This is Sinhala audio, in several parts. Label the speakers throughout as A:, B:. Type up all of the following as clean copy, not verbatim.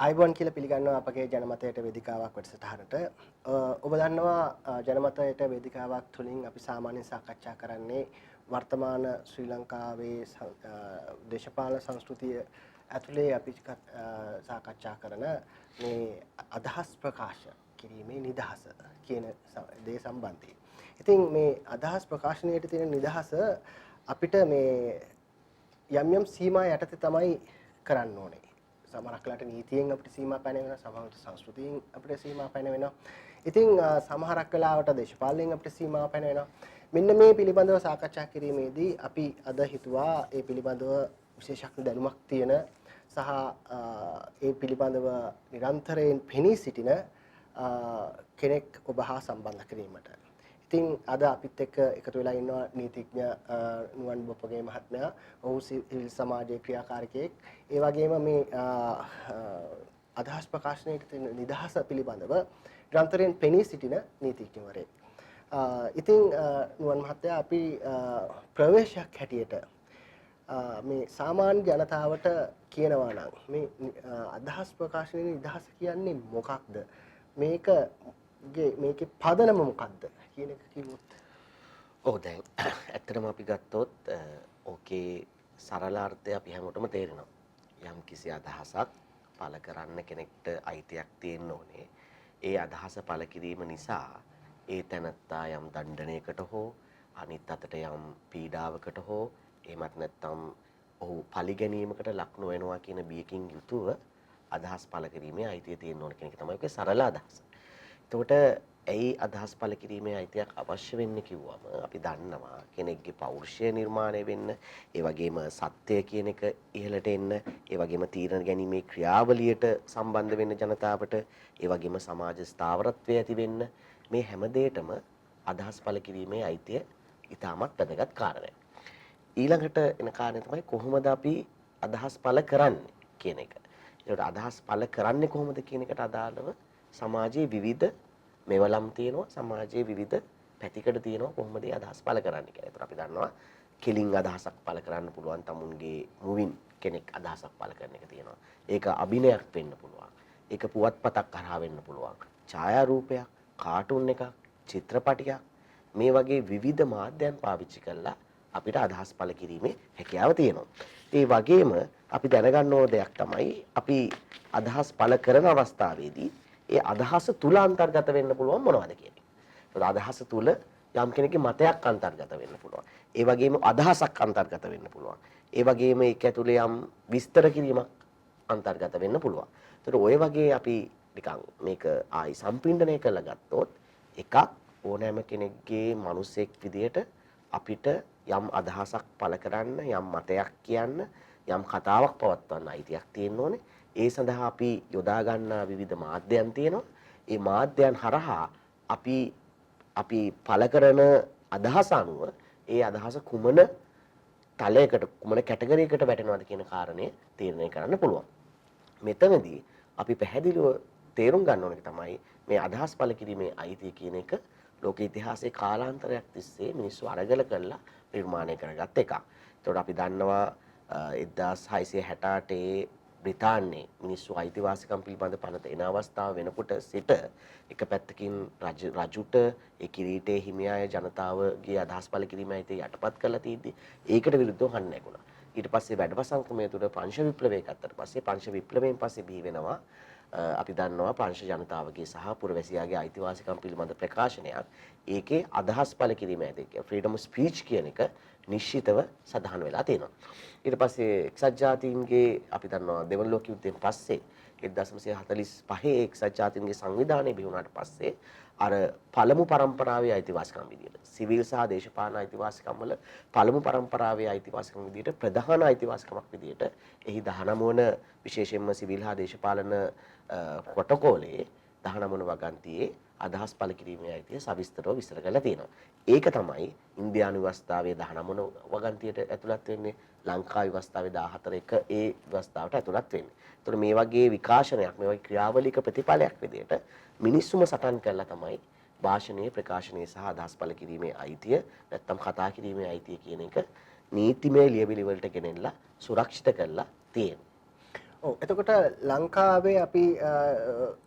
A: අයිබෝන් කියලා පිළිගන්නවා අපගේ ජනමතයට වේදිකාවක් වැඩසටහනට. ඔබ දන්නවා ජනමතයට වේදිකාවක් තුලින් අපි සාමාන්‍යයෙන් සාකච්ඡා කරන්නේ වර්තමාන ශ්‍රී ලංකාවේ දේශපාලන සංස්කෘතිය ඇතුලේ අපි සාකච්ඡා කරන මේ අදහස් ප්‍රකාශ කිරීමේ නිදහස කියන දේ සම්බන්ධයෙන්. ඉතින් මේ අදහස් ප්‍රකාශනයේ තියෙන නිදහස අපිට මේ යම් සීමා යටතේ තමයි කරන්න ඕනේ. සමහරක් වෙලාවට නීතියෙන් අපිට සීමා පැන වෙනවා, සමහරවිට සංස්කෘතියෙන් අපිට සීමා පැන වෙනවා. ඉතින් සමහරක් වෙලාවට දේශපාලනයෙන් අපිට සීමා පැන වෙනවා. මෙන්න මේ පිළිබඳව සාකච්ඡා කිරීමේදී අපි අද හිතුවා ඒ පිළිබඳව විශේෂඥ දැනුමක් තියෙන සහ ඒ පිළිබඳව නිරන්තරයෙන් පෙනී සිටින කෙනෙක් ඔබ හා සම්බන්ධ කිරීමට. ඉතින් අද අපිත් එක්ක එකතු වෙලා ඉන්නවා නීතිඥ නුවන් බොපගේ මහත්මයා. ඔහු සිවිල් සමාජයේ ක්‍රියාකාරකයෙක්. ඒ වගේම මේ අදහස් ප්‍රකාශනයේ තියෙන නිදහස පිළිබඳව නිරන්තරයෙන් පෙනී සිටින නීතිඥවරයෙක්. ඉතින් නුවන් මහත්තයා අපි ප්‍රවේශයක් හැටියට මේ සාමාන්‍ය ජනතාවට කියනවා නම් මේ අදහස් ප්‍රකාශනයේ නිදහස කියන්නේ මොකක්ද? මේකේ පදනම මොකක්ද කියන එක කිව්වොත්.
B: ඔව් දැන් ඇත්තටම අපි ගත්තොත් ඕකේ සරලාර්ථය අපි හැමෝටම තේරෙනවා. යම් කිසි අදහසක් පළ කරන්න කෙනෙක්ට අයිතියක් තියෙන්න ඕනේ. ඒ අදහස පළ කිරීම නිසා ඒ තැනත්තා යම් දණ්ඩනයකට හෝ අනිත් අතට යම් පීඩාවකට හෝ එහෙමත් නැත්නම් ඔහු පරිගැනීමකට ලක් නොවෙනවා කියන බියකින් යුතුව අදහස් පළ කිරීමේ අයිතිය තියෙන්න ඕන කියන එක තමයි ඔකේ සරල අදහස. එතකොට ඇයි අදහස් පළ කිරීමේ අයිතියක් අවශ්‍ය වෙන්නේ කිව්වම අපි දන්නවා කෙනෙක්ගේ පෞරුෂය නිර්මාණය වෙන්න, ඒ වගේම සත්‍ය කියන එක ඉහළට එන්න, ඒ වගේම තීරණ ගැනීමේ ක්‍රියාවලියට සම්බන්ධ වෙන්න ජනතාවට, ඒ වගේම සමාජ ස්ථාවරත්වය ඇති වෙන්න මේ හැම දෙයකටම අදහස් පළ කිරීමේ අයිතිය ඉතාමත් වැදගත් කාරණයක්. ඊළඟට එන කාරණය තමයි කොහොමද අපි අදහස් පළ කරන්නේ කියන එක. ඒකට අදහස් පළ කරන්නේ කොහොමද කියන එකට අදාළව සමාජයේ විවිධ මෙවලම් තියෙනවා, සමාජයේ විවිධ පැතිකඩ තියෙනවා කොහොමද ඒ අදහස් පළ කරන්නේ කියලා. ඒතර අපි දන්නවා කෙලින් අදහසක් පළ කරන්න පුළුවන් තමුන්ගේ මුවින් කෙනෙක් අදහසක් පළ කරන එක තියෙනවා. ඒක අභිනයක් වෙන්න පුළුවන්. ඒක පුවත්පතක් කරා වෙන්න පුළුවන්. ඡායාරූපයක්, කාටුන් එකක්, චිත්‍රපටයක් මේ වගේ විවිධ මාධ්‍යයන් පාවිච්චි කරලා අපිට අදහස් පළ කිරීමේ හැකියාව තියෙනවා. ඒ වගේම අපි දැනගන්න ඕන දෙයක් තමයි අපි අදහස් පළ කරන අවස්ථාවේදී ඒ අදහස තුල අන්තර්ගත වෙන්න පුළුවන් මොනවද කියන එක. ඒත් අදහස තුල යම් කෙනෙක්ගේ මතයක් අන්තර්ගත වෙන්න පුළුවන්. ඒ වගේම අදහසක් අන්තර්ගත වෙන්න පුළුවන්. ඒ වගේම ඒක ඇතුලේ යම් විස්තර කිරීමක් අන්තර්ගත වෙන්න පුළුවන්. ඒතර ඔය වගේ අපි නිකන් මේක ආයි සම්පින්ඩණය කරලා ගත්තොත් එකක් ඕනෑම කෙනෙක්ගේ මිනිසෙක් විදියට අපිට යම් අදහසක් පළ කරන්න, යම් මතයක් කියන්න, යම් කතාවක් පවත්වන්න අයිතියක් තියෙන්න ඕනේ. ඒ සඳහා අපි යොදා ගන්නා විවිධ මාධ්‍යයන් තියෙනවා. ඒ මාධ්‍යයන් හරහා අපි පළ කරන අදහස අනුව ඒ අදහස කුමන තලයකට කුමන කැටගරියකට වැටෙනවද කියන කාරණය තීරණය කරන්න පුළුවන්. මෙතනදී අපි පැහැදිලිව තේරුම් ගන්න ඕනේ තමයි මේ අදහස් පළ කිරීමේ අයිතිය කියන එක ලෝක ඉතිහාසයේ කාලාන්තරයක් තිස්සේ මිනිස්සු අරගල කරලා නිර්මාණය කරගත් එකක්. ඒතකොට අපි දන්නවා 1668 බ්‍රිතාන්‍යයේ මිනිස්සු අයිතිවාසිකම් පිළිබඳ පනත එන අවස්ථාව වෙනකොට සිට එක පැත්තකින් රජුට ඒ කිරීටේ හිමියාය ජනතාවගේ අදහස් පළ කිරීමේ අයිතිය යටපත් කරලා තියදී ඒකට විරුද්ධව හන්න නැගුණා. ඊට පස්සේ වැඩපසම් ක්‍රමය තුළ පංච විප්ලවයක් අත්තට පස්සේ පංච විප්ලවයෙන් පස්සේ බිහි වෙනවා අපි දන්නවා පංච ජනතාවගේ සහ පුරවැසියාගේ අයිතිවාසිකම් පිළිබඳ ප්‍රකාශනයක්. ඒකේ අදහස් පළ කිරීම ඇති ෆ්‍රීඩම් ඔෆ් ස්පීච් කියන එක නිශ්චිතව සඳහන් වෙලා තියෙනවා. ඊට පස්සේ එක්සත් ජාතීන්ගේ අපි දන්නවා දෙවන ලෝක යුද්ධයෙන් පස්සේ 1945 එක්සත් ජාතීන්ගේ සංවිධානය බිහි වුණාට පස්සේ අර පළමු පරම්පරාවේ අයිතිවාසිකම් විදියට සිවිල් සහ දේශපාලන අයිතිවාසිකම් වල පළමු පරම්පරාවේ අයිතිවාසිකම් විදියට ප්‍රධාන අයිතිවාසිකමක් විදියට එහි 19 වන විශේෂයෙන්ම සිවිල් හා දේශපාලන ප්‍රොටෝකෝලයේ 19 වන වගන්තියේ අදහස් පළ කිරීමේ අයිතිය සවිස්තරව විස්තර කරලා තියෙනවා. ඒක තමයි ඉන්දියානු ව්‍යවස්ථාවේ 19 වගන්තියට ඇතුළත් වෙන්නේ, ලංකා ව්‍යවස්ථාවේ 14 එක ඒ ව්‍යවස්ථාවට ඇතුළත් වෙන්නේ. ඒතකොට මේ වගේ විකාශනයක්, මේ වගේ ක්‍රියාවලික ප්‍රතිඵලයක් විදියට මිනිස්සුම සටන් කළා තමයි භාෂණයේ ප්‍රකාශනයේ සහ අදහස් පළ කිරීමේ අයිතිය නැත්තම් කතා කිරීමේ අයිතිය කියන එක නීතිමය ලියවිලි වලට ගෙනෙන්න සුරක්ෂිත කරලා තියෙනවා.
A: ඔව් එතකොට ලංකාවේ අපි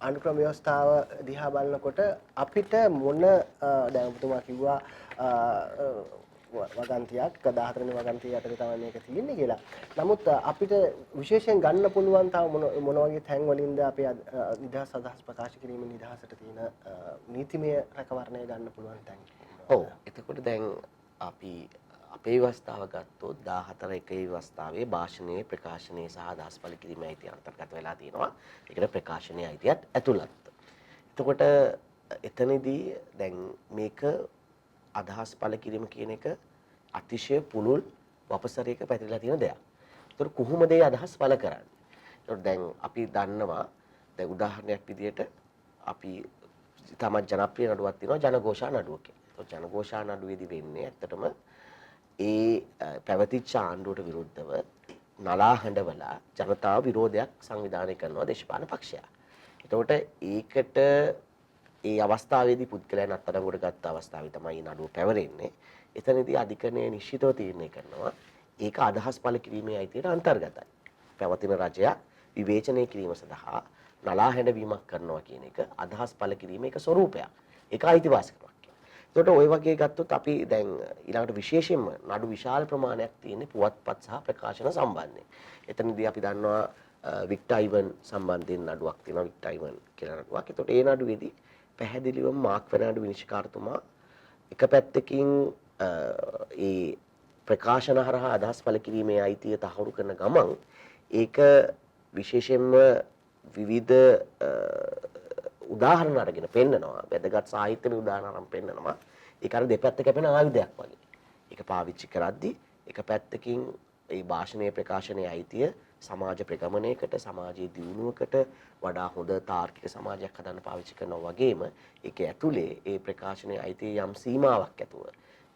A: අනුක්‍රම ව්‍යවස්ථාව දිහා බලනකොට අපිට මොන දැන් ඔබතුමා කිව්වා වගන්තියක් 14 වෙනි වගන්තිය යටතේ තමයි මේක තියෙන්නේ කියලා. නමුත් අපිට විශේෂයෙන් ගන්න පුළුවන් තව මොන වගේ තැන් වලින්ද අපේ නිදහස් අදහස් ප්‍රකාශ කිරීමේ නිදහසට තියෙන නීතිමය රැකවරණය ගන්න පුළුවන් තැන්.
B: ඔව් එතකොට දැන් අපි අපේ ව්‍යවස්ථාව ගත්තොත් 14 එක ව්‍යවස්ථාවේ භාෂණයේ ප්‍රකාශනයේ සහ අදහස් පළ කිරීමේ අයිතිය අන්තර්ගත වෙලා තියෙනවා. ඒකට ප්‍රකාශනයේ අයිතියත් ඇතුළත්. එතකොට එතනදී දැන් මේක අදහස් පළ කිරීම කියන එක අතිශය පුළුල් වපසරයක පැතිරලා තියෙන දෙයක්. ඒතර කොහොමද ඒ අදහස් පළ කරන්නේ? ඒතර දැන් අපි දන්නවා දැන් උදාහරණයක් විදිහට අපි තමත් ජනප්‍රිය නඩුවක් තියෙනවා ජනഘോഷා නඩුව කියලා. ඒතර ජනഘോഷා නඩුවේදී වෙන්නේ ඇත්තටම ඒ පැවතිච්ච ආණ්ඩුවට විරුද්ධව නලා හඬවලා ජනතාව විරෝධයක් සංවිධානය කරනවා දේශපාලන පක්ෂයා. එතකොට ඒකට ඒ අවස්ථාවේදී පුද්ගලයන් අත්අඩංගුවට ගත්ත අවස්ථාවේ තමයි නඩුව පැවරෙන්නේ. එතනදී අධිකරණය නිශ්චිතව තීරණය කරනවා ඒක අදහස් පළ කිරීමේ අයිතියට අන්තර්ගතයි. පැවතින රජයක් විවේචනය කිරීම සඳහා නලා හැඬවීමක් කරනවා කියන එක අදහස් පළ කිරීමේ එක ස්වරූපයක්. ඒක අයිතිවාසිකමක්. එතකොට ওই වගේ ගත්තොත් අපි දැන් ඊළඟට විශේෂයෙන්ම නඩු විශාල ප්‍රමාණයක් තියෙන්නේ පුවත්පත් සහ ප්‍රකාශන සම්බන්ධයෙන්. එතනදී අපි දන්නවා වික්ටර් අයිවන් සම්බන්ධයෙන් නඩුවක් තියෙනවා වික්ටර් අයිවන් කියලා නඩුවක්. එතකොට ඒ නඩුවේදී පැහැදිලිවම මාක් වෙනාඩු විනිශ්චයකාරතුමා එක පැත්තකින් ඒ ප්‍රකාශන හරහා අදහස් පළ කිරීමේ අයිතිය තහවුරු කරන ගමන් ඒක විශේෂයෙන්ම විවිධ උදාහරණ අරගෙන පෙන්නනවා වැදගත් සාහිත්‍යමය උදාහරණ අරන් පෙන්නනවා ඒක අර දෙපැත්ත කැපෙන ආයුධයක් වගේ. ඒක පාවිච්චි කරද්දී එක පැත්තකින් ඒ භාෂණයේ ප්‍රකාශනයේ අයිතිය සමාජ ප්‍රගමනයකට සමාජයේ දියුණුවකට වඩා හොඳ තාර්කික සමාජයක් හදන්න පාවිච්චි කරනවා වගේම ඒක ඇතුලේ ඒ ප්‍රකාශනයේ අයිතිය යම් සීමාවක් ඇතුව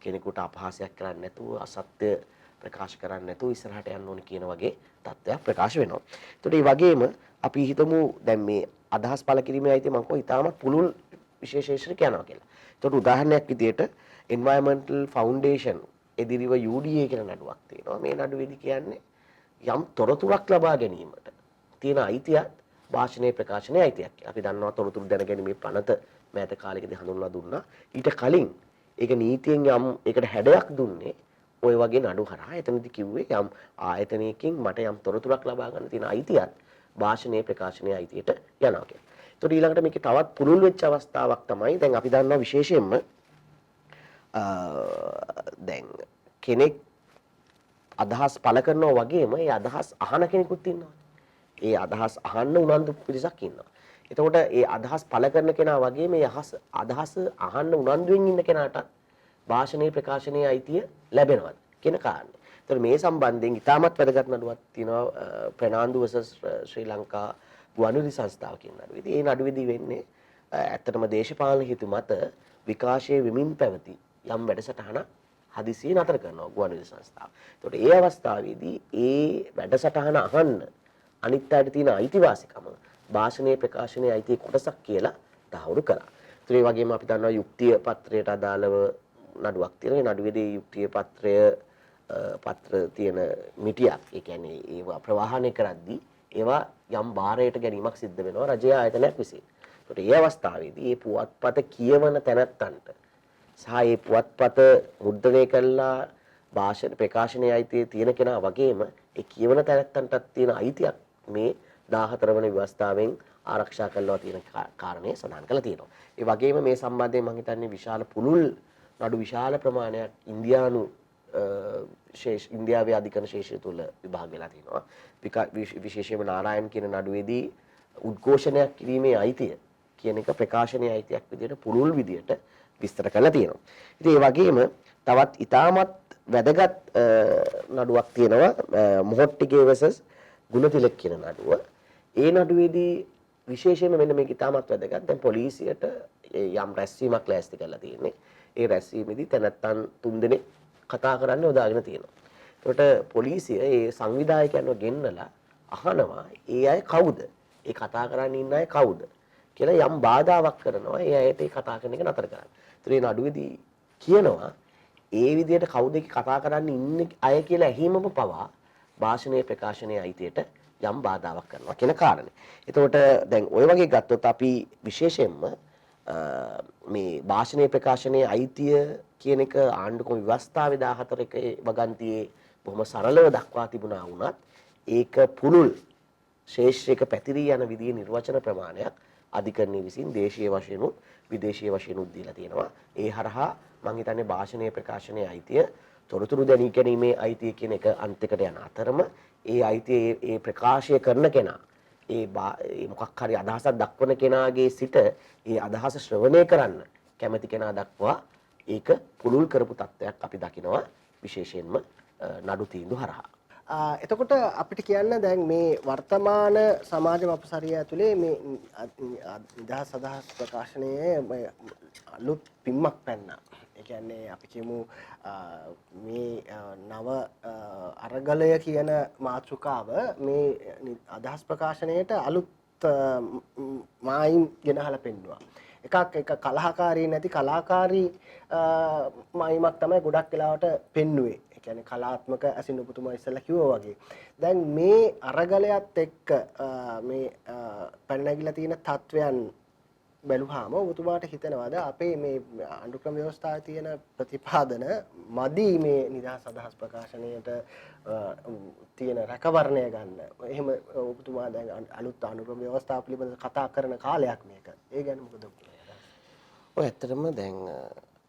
B: කෙනෙකුට අපහාසයක් කරන්නේ නැතුව අසත්‍ය ප්‍රකාශ කරන්නේ නැතුව ඉස්සරහට යන්න ඕනේ කියන වගේ තත්ත්වයක් ප්‍රකාශ වෙනවා. ඒතකොට මේ වගේම අපි හිතමු දැන් මේ අදහස් පළ කිරීමේ අයිතිය මම කොහොම ඉතාමත් පුළුල් විශේෂේෂණයක් යනවා කියලා. ඒතකොට උදාහරණයක් විදිහට Environmental Foundation එදිරිව UDA කියලා නඩුවක් තියෙනවා. මේ නඩුවේදී කියන්නේ යම් තොරතුරක් ලබා ගැනීමට තියෙන අයිතියක් භාෂණයේ ප්‍රකාශනයේ අයිතියක්. අපි දන්නවා තොරතුරු දැනගැනීමේ පනත මෑත කාලෙකදී හඳුන්වලා දුන්නා. ඊට කලින් ඒක නීතියෙන් යම් ඒකට හැඩයක් දුන්නේ ওই වගේ නඩු හරහා. එතනදී කිව්වේ යම් ආයතනයකින් මට යම් තොරතුරක් ලබා ගන්න තියෙන අයිතියක් භාෂණයේ ප්‍රකාශනයේ අයිතියට යනවා කියලා. ඒතකොට ඊළඟට මේකේ තවත් පුළුල් වෙච්ච අවස්ථාවක් තමයි දැන් අපි දන්නා විශේෂයෙන්ම දැන් කෙනෙක් අදහස් පළ කරනවා වගේම ඒ අදහස් අහන කෙනෙකුත් ඉන්නවා. ඒ අදහස් අහන්න උනන්දු පිරිසක් ඉන්නවා. එතකොට ඒ අදහස් පළ කරන කෙනා වගේ මේ අදහස් අහන්න උනන්දුවෙන් ඉන්න කෙනාට භාෂණයේ ප්‍රකාශනයේ අයිතිය ලැබෙනවා කියන කාරණේ. ඒතර මේ සම්බන්ධයෙන් ඉතාමත් වැදගත් නඩුවක් තියෙනවා ප්‍රනාන්දු vs ශ්‍රී ලංකා ගුවන්විදුලි සංස්ථාව කියන නඩුවේදී. ඒ නඩුවේදී වෙන්නේ ඇත්තටම දේශපාලන හිතු මත විකාශයේ වෙමින් පැවති යම් වැඩසටහනක් හදිසියේ නතර කරනවා ගුවන්විදුලි සංස්ථාව. ඒතකොට ඒ අවස්ථාවේදී ඒ වැඩසටහන අහන්න අනිත් අයට තියෙන අයිතිවාසිකම භාෂණයේ ප්‍රකාශනයේ අයිතිය කොටසක් කියලා තහවුරු කළා. ඒතර ඒ වගේම අපි දන්නවා යුක්තිය පත්‍රයට අදාළව නඩුවක් තියෙනවා. ඒ නඩුවේදී යුක්තිය පත්‍ර තියෙන මිටියක්. ඒ කියන්නේ ඒවා ප්‍රවාහනය කරද්දී ඒවා යම් බාරයට ගැනීමක් සිද්ධ වෙනවා රජයේ ආයතනයක් විසින්. ඒකට ඒ අවස්ථාවේදී මේ පුවත්පත කියවන තැනැත්තන්ට සහ මේ පුවත්පත මුද්‍රණය කළා භාෂණ ප්‍රකාශනයේ අයිතිය තියෙන කෙනා වගේම ඒ කියවන තැනැත්තන්ටත් තියෙන අයිතියක් මේ 14 වෙනි ව්‍යවස්ථාවෙන් ආරක්ෂා කරලා තියෙන කාරණේ සඳහන් කරලා තියෙනවා. ඒ වගේම මේ සම්බන්ධයෙන් මම හිතන්නේ විශාල පුළුල් නඩු විශාල ප්‍රමාණයක් ඉන්දියාවේ අධිකරණ ශේෂ්ත්‍රය තුල විභාග වෙලා තිනවා. විශේෂයෙන්ම නාරායන් කියන නඩුවේදී උද්ඝෝෂණයක් කිරීමේ අයිතිය කියන එක ප්‍රකාශනයේ අයිතියක් විදිහට පුළුල් විදිහට විස්තර කරලා තියෙනවා. ඉතින් ඒ වගේම තවත් ඉතාමත් වැදගත් නඩුවක් තියෙනවා මොහොට්ටිගේ vs ගුණතිලක කියන නඩුව. ඒ නඩුවේදී විශේෂයෙන්ම මෙන්න මේක ඉතාමත් වැදගත්. දැන් පොලිසියට යම් රැස්වීමක් ලෑස්ති කරලා තියෙන්නේ. ඒ රැස්වීමේදී තැනැත්තන් 3 දෙනෙක් කතා කරන්න යොදාගෙන තියෙනවා. ඒකට පොලිසිය ඒ සංවිධායකයන්ව ගෙන්නලා අහනවා ඒ අය කවුද? ඒ කතා කරන්න ඉන්න අය කවුද? කියලා යම් බාධාවක් කරනවා ඒ අයට ඒ කතා කරන එක නතර කරන්න. ඒතර මේ නඩුවේදී කියනවා ඒ විදිහට කවුද කතා කරන්න ඉන්න අය කියලා ඇහිමම පවා භාෂණයේ ප්‍රකාශනයේ අයිතියට යම් බාධාවක් කරනවා කියන කාරණේ. එතකොට දැන් ওই වගේ ගත්තොත් අපි විශේෂයෙන්ම මේ භාෂණීය ප්‍රකාශනයේ අයිතිය කියන එක ආණ්ඩුක්‍රම ව්‍යවස්ථාවේ 14 වගන්තියේ බොහොම සරලව දක්වා තිබුණා වුණත් ඒක පුළුල් ශේෂ්ත්‍රයක පැතිරී යන විදිහේ නිර්වචන ප්‍රමාණයක් අධිකරණය විසින් දේශීය වශයෙන් උත් විදේශීය වශයෙන් උත් දීලා තියෙනවා. ඒ හරහා මම හිතන්නේ භාෂණීය ප්‍රකාශනයේ අයිතිය තොරතුරු දැනී ගැනීමේ අයිතිය කියන එක අන්තිකට යන අතරම ඒ අයිතිය ඒ ප්‍රකාශය කරන කෙනා ඒ මොකක් හරි අදහසක් දක්වන කෙනාගේ සිට ඒ අදහස ශ්‍රවණය කරන්න කැමති කෙනා දක්වා ඒක පුළුල් කරපු තත්ත්වයක් අපි දකිනවා විශේෂයෙන්ම නඩු තීන්දුව හරහා.
A: එතකොට අපිට කියන්න දැන් මේ වර්තමාන සමාජ වපසරිය ඇතුලේ මේ නිදහස් අදහස් ප්‍රකාශනයේ අලුත් පිම්මක් පැන්නා. ඒ කියන්නේ අපි කියමු මේ නව අරගලය කියන මාතෘකාව මේ අදහස් ප්‍රකාශනයට අලුත් මායිම් ගෙනහලා පෙන්නවා. එක කලහකාරී නැති කලාකාරී මායිමක් තමයි ගොඩක් වෙලාවට පෙන්නුවේ. ඒ කියන්නේ කලාත්මක ඇසින් ඔබතුමා ඉස්සෙල්ලා කිව්වා වගේ. දැන් මේ අරගලයත් එක්ක මේ පැන නැගිලා තියෙන තත්වයන් බැලුවාම ඔබතුමාට හිතනවාද අපේ මේ ආණ්ඩුක්‍රම ව්‍යවස්ථාවේ තියෙන ප්‍රතිපාදන මදි මේ නිදහස් අදහස් ප්‍රකාශනයට තියෙන රැකවරණය ගන්න. එහෙම ඔබතුමා දැන් අලුත් ආණ්ඩුක්‍රම ව්‍යවස්ථාව පිළිබඳව කතා කරන කාලයක් මේක. ඒ ගැන මොකද
B: ඔය ඇත්තටම දැන්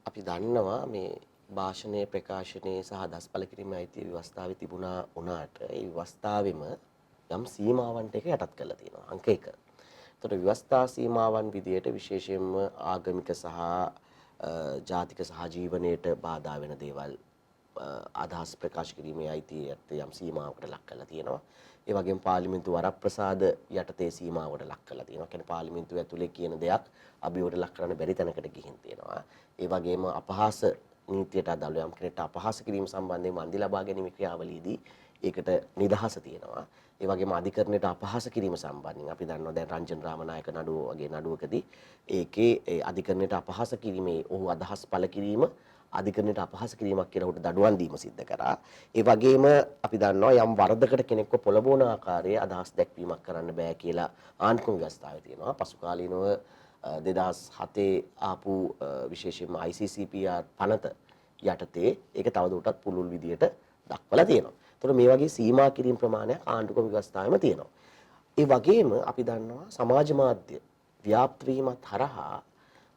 B: අපි දන්නවා මේ භාෂණයේ ප්‍රකාශනයේ සහ අදහස් පළ කිරීමේ අයිතිය ව්‍යවස්ථාවේ තිබුණා වුණාට ඒ ව්‍යවස්ථාවෙම යම් සීමාවන් ටික යටත් කරලා තියෙනවා. අංක 1. එතකොට ව්‍යවස්ථා සීමාවන් විදියට විශේෂයෙන්ම ආගමික සහ ජාතික සහජීවනයේට බාධා වෙන දේවල් අදහස් ප්‍රකාශ කිරීමේ අයිතියට යම් සීමාවකට ලක් කරලා තියෙනවා. ඒ වගේම පාර්ලිමේන්තු වරප්‍රසාද යටතේ සීමාවට ලක් කරලා තියෙනවා. කියන්නේ පාර්ලිමේන්තුව ඇතුලේ කියන දෙයක් අභියෝගයට ලක් කරන්න බැරි තැනකට ගිහින් තියෙනවා. ඒ වගේම අපහාස නීතියට අදාළව යම් කෙනෙක්ට අපහාස කිරීම සම්බන්ධයෙන් වන්දි ලබා ගැනීම ක්‍රියාවලියේදී ඒකට නිදහස තියෙනවා. ඒ වගේම අධිකරණයට අපහාස කිරීම සම්බන්ධයෙන් අපි දන්නවා දැන් රංජන් රාමනායක නඩුව වගේ නඩුවකදී ඒකේ ඒ අධිකරණයට අපහාස කිරීමේ ඔහු අදහස් පළ කිරීම අධිකරණයට අපහාස කිරීමක් කියලා උට දඩුවම් දීම සිද්ධ කරා. ඒ වගේම අපි දන්නවා යම් වරදකට කෙනෙක්ව පොළඹවන ආකාරයේ අදහස් දැක්වීමක් කරන්න බෑ කියලා ආණ්ඩුක්‍රම ව්‍යවස්ථාවේ තියෙනවා. පසුකාලීනව 2007 ආපු විශේෂයෙන්ම ICCPR පනත යටතේ ඒක තවදුරටත් පුළුල් විදියට දක්වලා තියෙනවා. ඒතකොට මේ වගේ සීමා කිරීම ප්‍රමාණයක් ආණ්ඩුක්‍රම ව්‍යවස්ථාවෙම තියෙනවා. ඒ වගේම අපි දන්නවා සමාජ මාධ්‍ය ව්‍යාප්ත වීමත් හරහා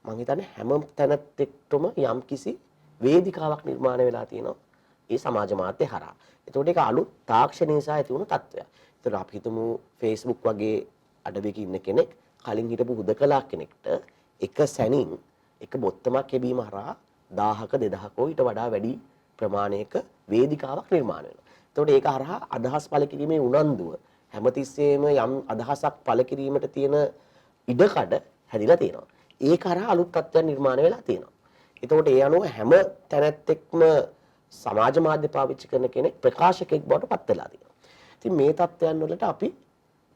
B: මම හිතන්නේ හැම තැනත් එක්කම යම්කිසි වේදිකාවක් නිර්මාණය වෙලා තියෙනවා. ඒ සමාජ මාධ්‍ය හරහා. ඒතකොට ඒක අලුත් තාක්ෂණය නිසා ඇති වුණු තත්ත්වයක්. ඒතකොට අපි හිතමු Facebook වගේ අඩවියක ඉන්න කෙනෙක් කලින් හිටපු හුදකලා කෙනෙක්ට එක සැනින් එක බොත්තමක් ලැබීම හරහා 1000ක 2000ක ඊට වඩා වැඩි ප්‍රමාණයක වේදිකාවක් නිර්මාණය වෙනවා. එතකොට ඒක හරහා අදහස් පළ කිරීමේ උනන්දුව හැමතිස්සෙම යම් අදහසක් පළ කිරීමට තියෙන ඉඩකඩ හැදිලා තියෙනවා. ඒක හරහා අලුත් තත්ත්වයන් නිර්මාණය වෙලා තියෙනවා. එතකොට ඒ අනුව හැම තැනත් එක්ම සමාජ මාධ්‍ය පාවිච්චි කරන කෙනෙක් ප්‍රකාශකෙක් බවට පත් වෙලා තියෙනවා. ඉතින් මේ තත්ත්වයන් වලට අපි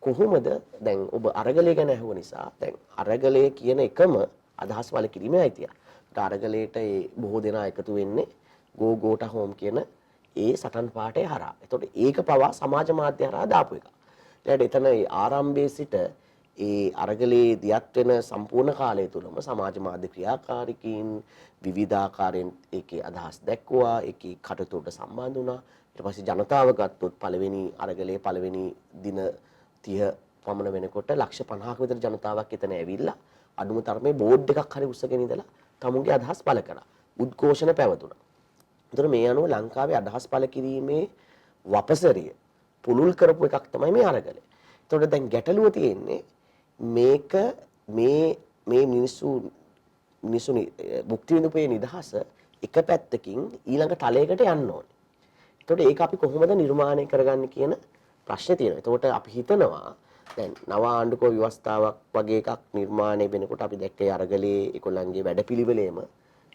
B: කොහොමද දැන් ඔබ අරගලය ගැන අහුව නිසා දැන් අරගලය කියන එකම අදහස් පළ කිරීමේ අයිතිය. අරගලයට ඒ බොහෝ දෙනා එකතු වෙන්නේ go gota home කියන ඒ සටන් පාඨය හරහා. එතකොට ඒක පවා සමාජ මාධ්‍ය හරහා දාපු එක. ඊට එතන ආරම්භයේ සිට ඒ අරගලේ දියත් වෙන සම්පූර්ණ කාලය තුලම සමාජ මාධ්‍ය ක්‍රියාකාරිකයින් විවිධාකාරයෙන් ඒකේ අදහස් දැක්වුවා, ඒකේ කටයුතුට සම්බන්ධ වුණා. ඊට පස්සේ ජනතාව ගත්තොත් පළවෙනි අරගලේ පළවෙනි දින 30 පමණ වෙනකොට ලක්ෂ 50ක විතර ජනතාවක් එතන ඇවිල්ලා අඩුම තරමේ බෝඩ් එකක් හරි උස්සගෙන ඉඳලා තමුන්ගේ අදහස් පළ කරා. උද්ඝෝෂණ පැවතුණා. ඒතර මේ අනුව ලංකාවේ අදහස් පළ කිරීමේ වපසරිය පුළුල් කරපු එකක් තමයි මේ අරගලය. ඒතකොට දැන් ගැටලුව තියෙන්නේ මේක මේ මිනිස්සු භුක්ති විඳපේ නිදහස එක පැත්තකින් ඊළඟ තලයකට යන්න ඕනේ. ඒතකොට ඒක අපි කොහොමද නිර්මාණය කරගන්නේ කියන ප්‍රශ්නේ තියෙනවා. ඒතකොට අපි හිතනවා දැන් නව ආණ්ඩුක්‍රම ව්‍යවස්ථාවක් වගේ එකක් නිර්මාණය වෙනකොට අපි දැක්කේ අරගලේ ඒගොල්ලන්ගේ වැඩපිළිවෙලේම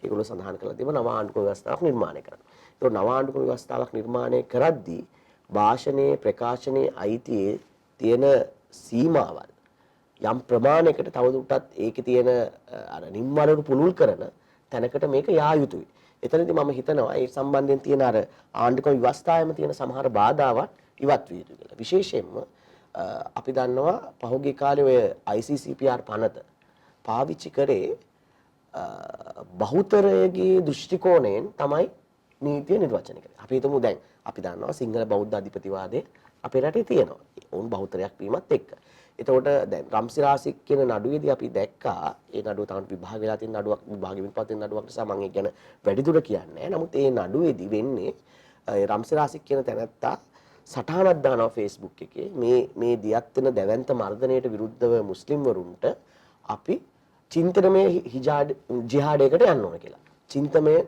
B: ඒගොල්ලෝ සඳහන් කරලා තිබුණා නව ආණ්ඩුක්‍රම ව්‍යවස්ථාවක් නිර්මාණය කරන්න. ඒතකොට නව ආණ්ඩුක්‍රම ව්‍යවස්ථාවක් නිර්මාණය කරද්දී භාෂණයේ ප්‍රකාශනයේ අයිතියේ තියෙන සීමාවල් යම් ප්‍රමාණයකට තවදුරටත් ඒකේ තියෙන අර නිම්වලට පුළුල් කරන තැනකට මේක යා යුතුයි. එතනදී මම හිතනවා ඒ සම්බන්ධයෙන් තියෙන අර ආණ්ඩුක්‍රම ව්‍යවස්ථාවෙම තියෙන සමහර බාධාවත් ඉවත් විය යුතුයි කියලා. විශේෂයෙන්ම අපි දන්නවා පහුගිය කාලේ ඔය ICCPR පනත පාවිච්චි කරේ බහුතරයේ දෘෂ්ටි කෝණයෙන් තමයි නීතිය නිර්වචනය කරන්නේ. අපි හිතමු දැන් අපි දන්නවා සිංහල බෞද්ධ අධිපතිවාදය අපේ රටේ තියෙනවා. ඔවුන් බහුතරයක් වීමත් එක්ක. එතකොට දැන් රම්සිරාසික් කියන නඩුවේදී අපි දැක්කා ඒ නඩුව තමයි විභාග වෙලා තියෙන නඩුවක් විභාගෙමින් පවතින නඩුවක් නිසා මම ඒක ගැන වැඩිදුර කියන්නේ නැහැ. නමුත් ඒ නඩුවේදී වෙන්නේ රම්සිරාසික් කියන තැනැත්තා සටහනක් දානවා Facebook එකේ මේ දියත් වෙන දැවැන්ත මර්ධනයට විරුද්ධව මුස්ලිම් වරුන්ට අපි චින්තනමය ජිහාඩයකට යන්න ඕන කියලා.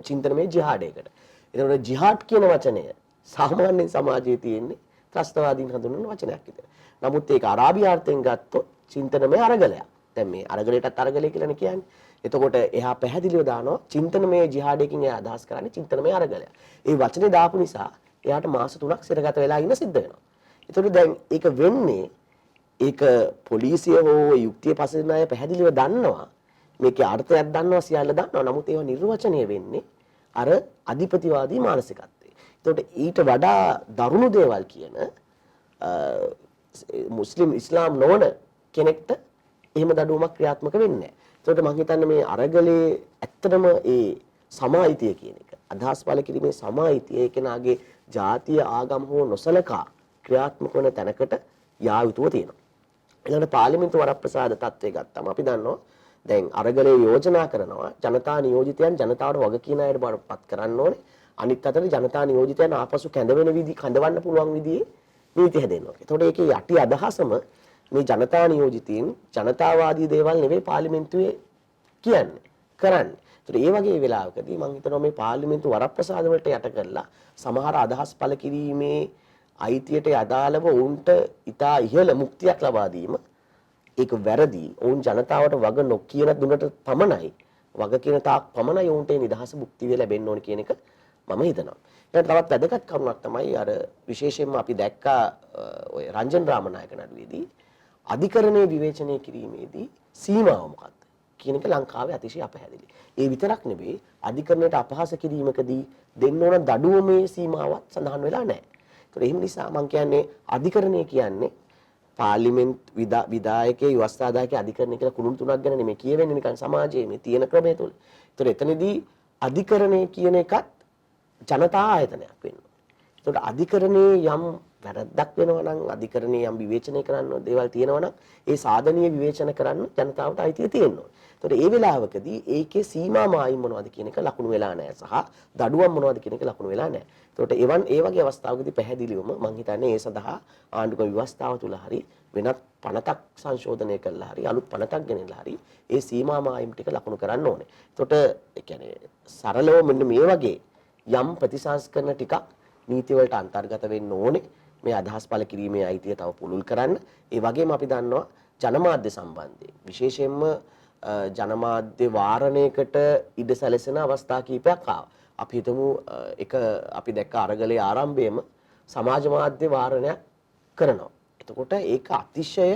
B: චින්තනමය ජිහාඩයකට. එතකොට ජිහාඩ් කියන වචනය සාමාන්‍ය සමාජයේ තියෙන්නේ ත්‍රස්තවාදීන් හඳුන්වන වචනයක් විතර. නමුත් ඒක අරාබි අර්ථයෙන් ගත්තොත් චින්තනමය අරගලයක්. දැන් මේ අරගලයටත් අරගලය කියලානේ කියන්නේ. එතකොට එහා පැහැදිලිව දානවා චින්තනමය ජිහාඩයකින් එයා අදහස් කරන්නේ චින්තනමය අරගලයක්. ඒ වචනේ දාපු නිසා එයාට මාස 3ක් සිරගත වෙලා ඉන්න සිද්ධ වෙනවා. එතකොට දැන් ඒක වෙන්නේ ඒක පොලිසිය හෝ යුක්තිය පසෙන අය පැහැදිලිව දන්නවා මේකේ අර්ථයක් දන්නවා සියල්ල දන්නවා. නමුත් ඒවා නිර්වචනය වෙන්නේ අර අධිපතිවාදී මානසිකත්වයේ. එතකොට ඊට වඩා දරුණු දේවල් කියන මුස්ලිම් ඉස්ලාම් නොවන කෙනෙක්ට එහෙම දඩුවමක් ක්‍රියාත්මක වෙන්නේ නැහැ. එතකොට මම හිතන්නේ මේ අරගලේ ඇත්තටම ඒ සමායිතිය කියන එක අදහස් පළ කිරීමේ සමායිතිය ඒ කෙනාගේ ජාතිය ආගම හෝ නොසලකා ක්‍රියාත්මක වන තැනකට යා යුතුව තියෙනවා. ඊළඟට පාර්ලිමේන්තු වරප්‍රසාද තත්ත්වය ගත්තාම අපි දන්නවා දැන් අරගලේ යෝජනා කරනවා ජනතා නියෝජිතයන් ජනතාවට වග කියන අයට බාරපත් කරන්න ඕනේ. අනිත් අතට ජනතා නියෝජිතයන් ආපසු කැඳවන්න පුළුවන් විදිහේ නීති හැදෙන්න ඕනේ. එතකොට ඒකේ යටි අදහසම මේ ජනතා නියෝජිතයින් ජනතාවාදී දේවල් නෙවෙයි පාර්ලිමේන්තුවේ කියන්නේ කරන්නේ. ඒතර ඒ වගේ වෙලාවකදී මම හිතනවා මේ පාර්ලිමේන්තු වරප්‍රසාද වලට යට කරලා සමහර අදහස් පළ කිරීමේ අයිතියට අදාළව ඔවුන්ට ඉතා ඉහළ මුක්තියක් ලබා දීම ඒක වැරදි. ඔවුන් ජනතාවට වග නොකියන දුන්නට පමණයි වග කියන තාක් පමණයි ඔවුන්ට නිදහස භුක්තිය ලැබෙන්න ඕන කියන එක මම හිතනවා. ඊට තවත් වැදගත් කරුණක් තමයි අර විශේෂයෙන්ම අපි දැක්කා ඔය රංජන් රාමනායක නඩුවේදී අධිකරණයේ විවේචනය කිරීමේදී සීමාව මොකක්ද කියන එක ලංකාවේ අතිශය අපැහැදිලි. ඒ විතරක් නෙවෙයි අධිකරණයට අපහාස කිරීමකදී දෙන්න ඕන දඩුවමේ සීමාවක් සඳහන් වෙලා නැහැ. ඒත් එහෙම නිසා මම කියන්නේ අධිකරණය කියන්නේ පාර්ලිමේන්තු විධායකයේ ව්‍යවස්ථාදායකයේ අධිකරණය කියලා කුණු තුනක් ගැන නෙමෙයි කියවෙන්නේ නිකන් සමාජයේ මේ තියෙන ක්‍රමය තුල. ඒතර එතනදී අධිකරණය කියන එකත් ජනතා ආයතනයක් වෙනවා. ඒතකොට අධිකරණයේ යම් වැරද්දක් වෙනවා නම් අධිකරණයේ යම් විවේචනය කරන්න දේවල් තියෙනවා නම් ඒ සාධනීය විවේචන කරන්න ජනතාවට අයිතිය තියෙනවා. ඒතකොට ඒ වෙලාවකදී ඒකේ සීමා මායිම් මොනවද කියන එක ලකුණු වෙලා නැහැ සහ දඩුවම් මොනවද කියන එක ලකුණු වෙලා නැහැ. ඒතකොට ඒ වගේ අවස්ථාවකදී පැහැදිලිවම මම හිතන්නේ ඒ සඳහා ආණ්ඩුක්‍රම ව්‍යවස්ථාව තුල හරි වෙනත් පනතක් සංශෝධනය කළා හරි අලුත් පනතක් ගෙනලා හරි ඒ සීමා මායිම් ටික ලකුණු කරන්න ඕනේ. ඒතකොට ඒ කියන්නේ සරලව මෙන්න මේ වගේ යම් ප්‍රතිසංස්කරණ ටිකක් නීති වලට අන්තර්ගත වෙන්න ඕනේ. මේ අදහස් පළ කිරීමේ අයිතිය තව පුළුල් කරන්න. ඒ වගේම අපි දන්නවා ජනමාධ්‍ය සම්බන්ධයෙන් විශේෂයෙන්ම ජනමාධ්‍ය වාරණයකට ඉඩ සැලසෙන අවස්ථා කීපයක් ආවා. අපි හිතමු එක අපි දැක්ක අරගලයේ ආරම්භයේම සමාජ මාධ්‍ය වාරණයක් කරනවා. එතකොට ඒක අතිශය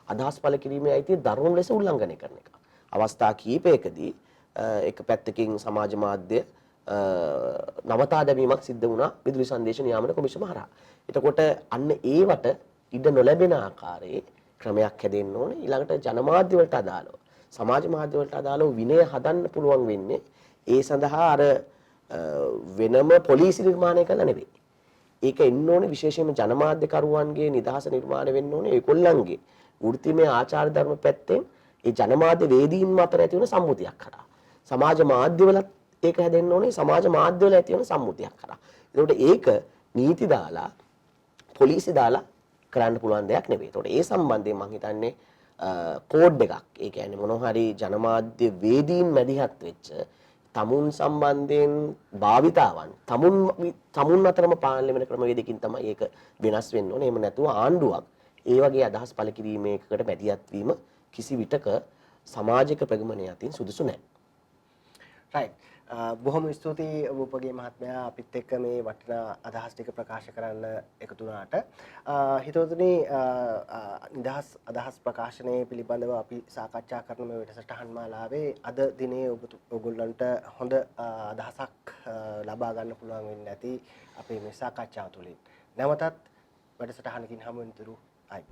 B: අදහස් පළ කිරීමේ අයිතිය දරුණු ලෙස උල්ලංඝනය කරන එක. අවස්ථා කීපයකදී එක පැත්තකින් සමාජ මාධ්‍ය නවතා දැමීමක් සිද්ධ වුණා විදුලි සංදේශ නියාමන කොමිෂම හරහා. එතකොට අන්න ඒවට ඉඩ නොලැබෙන ආකාරයේ ක්‍රමයක් හැදෙන්න ඕනේ. ඊළඟට ජනමාධ්‍ය වලට අදාළව සමාජ මාධ්‍ය වලට අදාළව විනය හදන්න පුළුවන් වෙන්නේ ඒ සඳහා අර වෙනම පොලිසි නිර්මාණය කළා නෙවෙයි. ඒක එන්න ඕනේ විශේෂයෙන්ම ජනමාධ්‍යකරුවන්ගේ නිදහස නිර්මාණය වෙන්න ඕනේ ඒගොල්ලන්ගේ වෘත්තිමය ආචාර ධර්ම පැත්තෙන් ඒ ජනමාධ්‍ය වේදීන් අතර ඇති වෙන සම්මුතියක් කරා. සමාජ මාධ්‍යවලත් ඒක හැදෙන්න ඕනේ සමාජ මාධ්‍යවල ඇති වෙන සම්මුතියක් කරා. ඒකට ඒක නීති දාලා පොලිසි දාලා කරන්න පුළුවන් දෙයක් නෙවෙයි. ඒකට ඒ සම්බන්ධයෙන් මම හිතන්නේ කෝඩ් එකක්. ඒ කියන්නේ මොනවා හරි ජනමාධ්‍ය වේදීන් මැදිහත් වෙච්ච තමුන් සම්බන්ධයෙන් භාවිතාවන් තමුන් අතරම පාලනය වෙන ක්‍රමවේදකින් තමයි ඒක වෙනස් වෙන්න ඕනේ. එහෙම නැතුව ආණ්ඩුවක් ඒ වගේ අදහස් පළ කිරීමේකට මැදිහත් වීම කිසි විටක සමාජික ප්‍රගමනය අතින් සුදුසු නැහැ.
A: රයිට්. බොහොම ස්තුතියි රූපගේ මහත්මයා අපිත් එක්ක මේ වටිනා අදහස් ටික ප්‍රකාශ කරන්න එකතු වුණාට. හිතවතුනි නිදහස් අදහස් ප්‍රකාශනය පිළිබඳව අපි සාකච්ඡා කරන මේ වැඩසටහන් මාලාවේ අද දිනේ ඔයගොල්ලන්ට හොඳ අදහසක් ලබා ගන්න පුළුවන් වෙන්නේ නැති අපේ මේ සාකච්ඡාව තුළින්. නැවතත් වැඩසටහනකින් හමු වෙනතුරු අයි.